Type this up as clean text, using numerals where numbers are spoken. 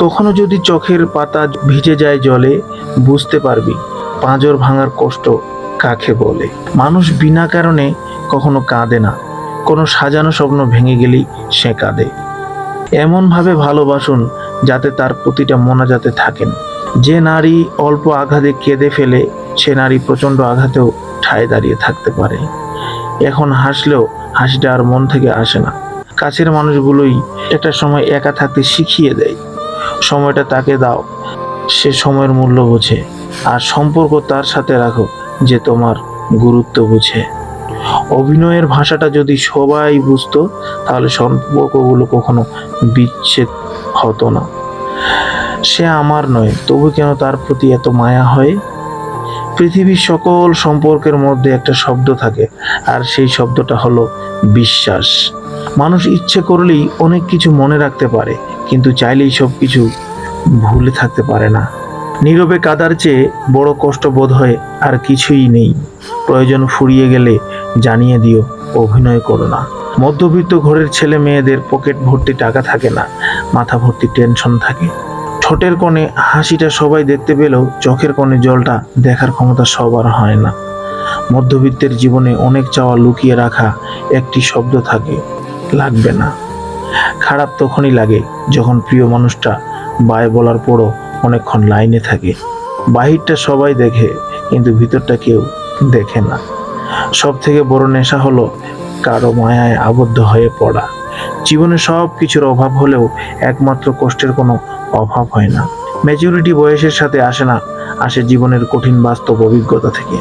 কখনো যদি চোখের পাতা ভিজে যায় জলে, বুঝতে পারবি পাঁজর ভাঙার কষ্ট কাকে বলে। মানুষ বিনা কারণে কখনো কাঁদে না, কোনো সাজানো স্বপ্ন ভেঙে গেলেই সে কাঁদে। এমনভাবে ভালোবাসুন যাতে তার প্রতিটা মোনাজাতে থাকেন। যে নারী অল্প আঘাতে কেঁদে ফেলে, সে নারী প্রচণ্ড আঘাতেও ঠায় দাঁড়িয়ে থাকতে পারে। এখন হাসলেও হাসিটা আর মন থেকে আসে না। কাছের মানুষগুলোই একটা সময় একা থাকতে শিখিয়ে দেয়। সময়টা তাকে দাও, সে সময়ের মূল্য বোঝে। আর সম্পর্ক তার সাথে রাখো যে তোমার গুরুত্ব বুঝে। অভিনয়ের ভাষাটা যদি সবাই বুঝতো, তাহলে সম্পর্কগুলো কখনো বিচ্ছেদ হতো না। সে আমার নয়, তবু কেন তার প্রতি এত মায়া হয়? পৃথিবীর সকল সম্পর্কের মধ্যে একটা শব্দ থাকে, আর সেই শব্দটা হলো বিশ্বাস। মানুষ ইচ্ছে করলেই অনেক কিছু মনে রাখতে পারে, কিন্তু চাইলেই সব কিছু ভুলে থাকতে পারে না। নীরবে কাদার চেয়ে বড় কষ্ট বোধ হয় আর কিছুই নেই। প্রয়োজন ফুরিয়ে গেলে জানিয়ে দিও, অভিনয় করো না। মধ্যবিত্ত ঘরের ছেলে মেয়েদের পকেট ভর্তি টাকা থাকে না, মাথা ভর্তি টেনশন থাকে। ঠোঁটের কোণে হাসিটা সবাই দেখতে পেলেও চোখের কোণে জলটা দেখার ক্ষমতা সবার হয় না। মধ্যবিত্তের জীবনে অনেক চাওয়া লুকিয়ে রাখা একটি শব্দ থাকে, লাগবে না। খারাপ তখনই লাগে যখন প্রিয় মানুষটা বায় বলার পরও অনেকক্ষণ লাইনে থাকে। বাহিরটা সবাই দেখে, কিন্তু ভিতরটা কেউ দেখে না। সব থেকে বড় নেশা হলো কারো মায়ায় আবদ্ধ হয়ে পড়া। জীবনে সব কিছুর অভাব হলেও একমাত্র কষ্টের কোনো অভাব হয় না। ম্যাচুরিটি বয়সের সাথে আসে না, আসে জীবনের কঠিন বাস্তব অভিজ্ঞতা থেকে।